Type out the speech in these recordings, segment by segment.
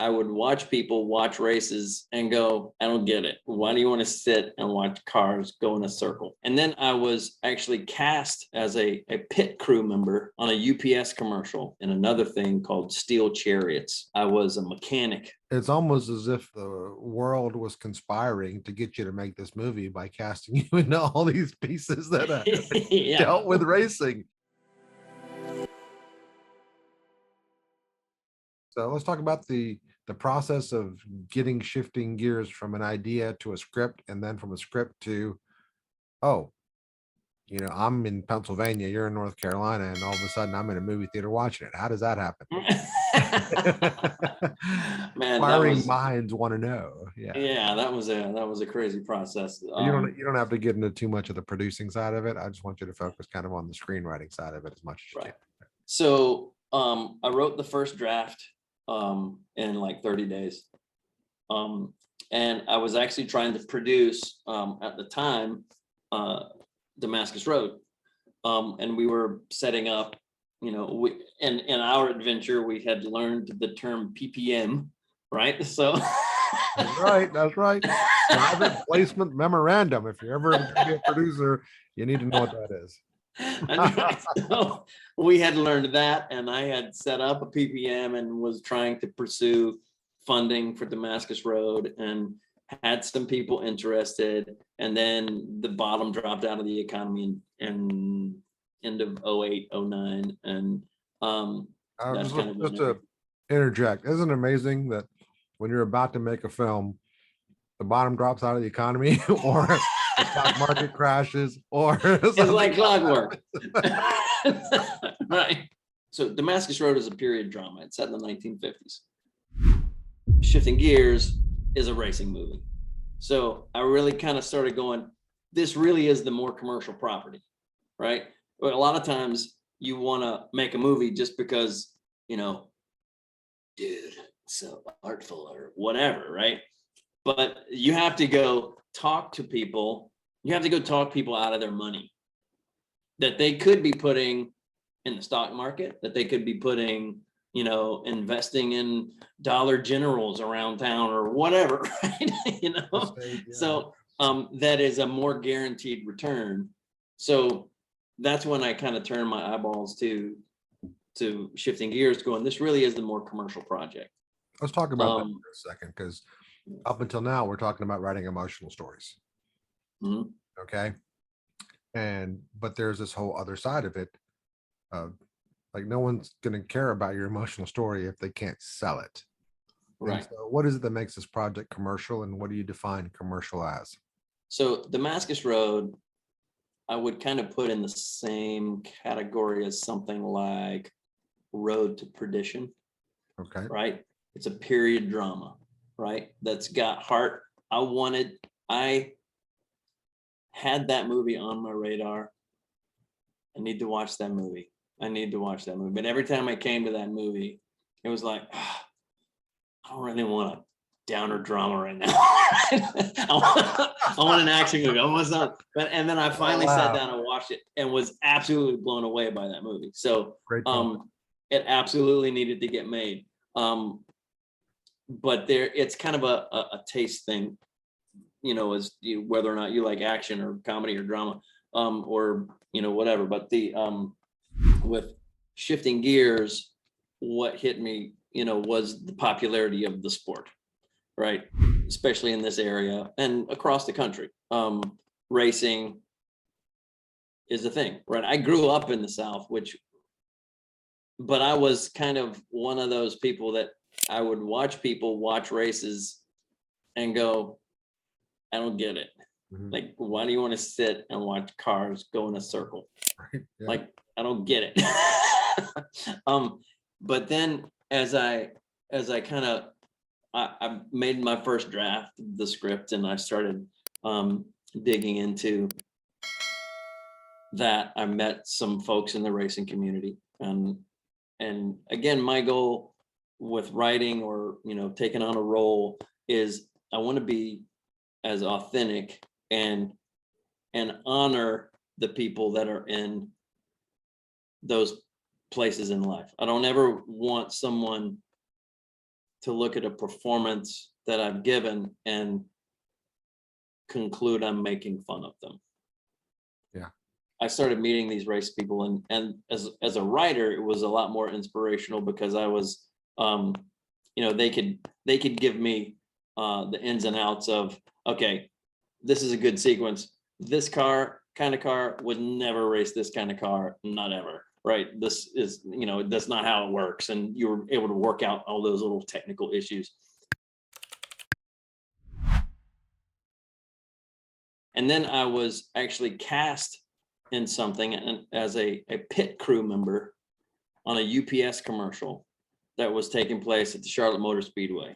I would watch people watch races and go, I don't get it. Why do you want to sit and watch cars go in a circle? And then I was actually cast as a pit crew member on a UPS commercial in another thing called Steel Chariots. I was a mechanic. It's almost as if the world was conspiring to get you to make this movie by casting you into all these pieces that Yeah. dealt with racing. So let's talk about the process of getting shifting gears from an idea to a script, and then from a script to, oh, I'm in Pennsylvania, you're in North Carolina, and all of a sudden I'm in a movie theater watching it. How does that happen? Man, Inquiring minds want to know. Yeah, that was a crazy process. You don't have to get into too much of the producing side of it. I just want you to focus kind of on the screenwriting side of it as much as you can. So I wrote the first draft in like 30 days. And I was actually trying to produce at the time Damascus Road. And we were setting up, in our adventure, we had learned the term PPM, right? So That's right. Private placement memorandum. If you're ever going to be a producer, you need to know what that is. So we had learned that, and I had set up a PPM and was trying to pursue funding for Damascus Road and had some people interested, and then the bottom dropped out of the economy in end of 08, 09. And that's just kind of to interject, isn't it amazing that when you're about to make a film, the bottom drops out of the economy, or the stock market crashes, or it's like clockwork. Right. So Damascus Road is a period drama. It's set in the 1950s. Shifting Gears is a racing movie. So I really kind of started going, this really is the more commercial property, right? But a lot of times you want to make a movie just because, dude, so artful or whatever, right? But you have to go talk to people. You have to go talk people out of their money that they could be putting in the stock market, that they could be putting, investing in Dollar Generals around town or whatever, right? So that is a more guaranteed return. So that's when I kind of turned my eyeballs to Shifting Gears, going, this really is the more commercial project. Let's talk about that for a second, because up until now we're talking about writing emotional stories. Mm-hmm. Okay. But there's this whole other side of it. Like, no one's going to care about your emotional story if they can't sell it. Right. And so what is it that makes this project commercial, and what do you define commercial as? So Damascus Road, I would kind of put in the same category as something like Road to Perdition. Okay. Right. It's a period drama, right? That's got heart. I had that movie on my radar. I need to watch that movie. But every time I came to that movie, it was like, I don't really want a downer drama right now. I want an action movie. I want something. And then I finally sat down and watched it and was absolutely blown away by that movie. So it absolutely needed to get made. But it's kind of a taste thing, as whether or not you like action or comedy or drama, or whatever. But with Shifting Gears, what hit me, was the popularity of the sport, right? Especially in this area and across the country. Racing is a thing, right? I grew up in the South, but I was kind of one of those people that I would watch people watch races and go, I don't get it. Mm-hmm. Like, why do you want to sit and watch cars go in a circle? Right. Yeah. Like, I don't get it. But then as I kind of, I made my first draft of the script, and I started digging into that. I met some folks in the racing community, and again, my goal with writing or taking on a role is I want to be as authentic and honor the people that are in those places in life. I don't ever want someone to look at a performance that I've given and conclude I'm making fun of them. Yeah. I started meeting these race people, and as a writer, it was a lot more inspirational because I was, they could give me the ins and outs of, okay, this is a good sequence. This kind of car would never race this kind of car, not ever. Right. This is, that's not how it works. And you were able to work out all those little technical issues. And then I was actually cast in something and as a pit crew member on a UPS commercial that was taking place at the Charlotte Motor Speedway.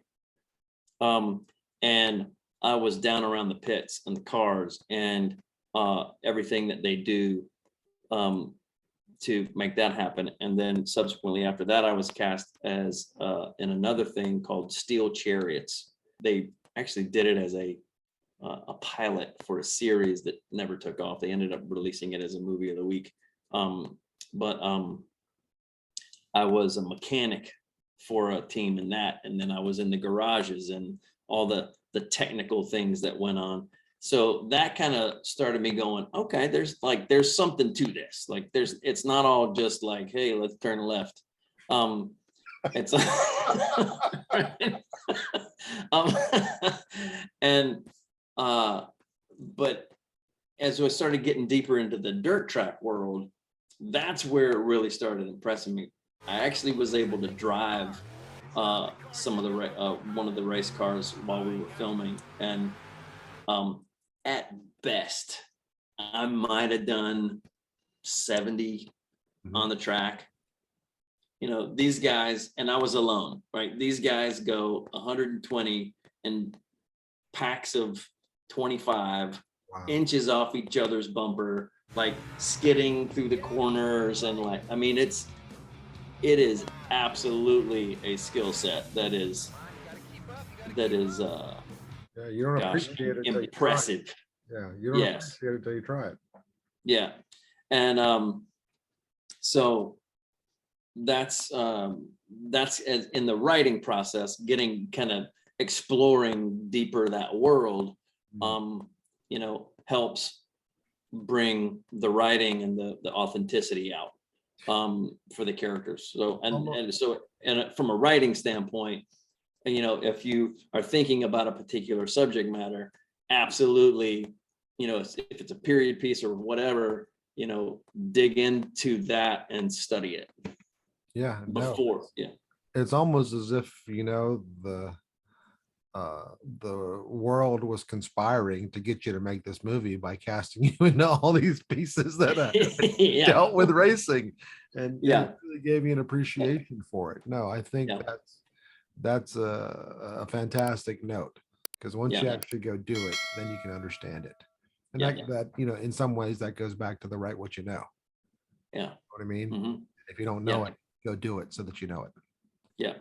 And I was down around the pits and the cars and everything that they do to make that happen. And then subsequently after that, I was cast as in another thing called Steel Chariots. They actually did it as a pilot for a series that never took off. They ended up releasing it as a movie of the week. But I was a mechanic for a team in that. And then I was in the garages and all the technical things that went on. So that kind of started me going, okay, there's something to this. Like it's not all just like, hey, let's turn left. It's and but as I started getting deeper into the dirt track world, that's where it really started impressing me. I actually was able to drive some of the one of the race cars while we were filming, and at best, I might have done 70 on the track. These guys, and I was alone, right? These guys go 120 in packs of 25, Wow. inches off each other's bumper, like skidding through the corners, and it is absolutely a skill set that is Yeah, you don't appreciate it until you try it. impressive. Yeah, you don't appreciate it until you try it. Yeah. And so that's in the writing process, getting kind of exploring deeper that world, helps bring the writing and the authenticity out for the characters. So and from a writing standpoint, if you are thinking about a particular subject matter, absolutely, if it's a period piece or whatever, dig into that and study it. Yeah, before. No, it's almost as if the world was conspiring to get you to make this movie by casting you into all these pieces that dealt with racing, and it really gave you an appreciation for it. No, I think that's a fantastic note, because once you actually go do it, then you can understand it. And that in some ways that goes back to the write what you know. Yeah. Know what I mean? Mm-hmm. If you don't know it, go do it so that you know it. Yeah.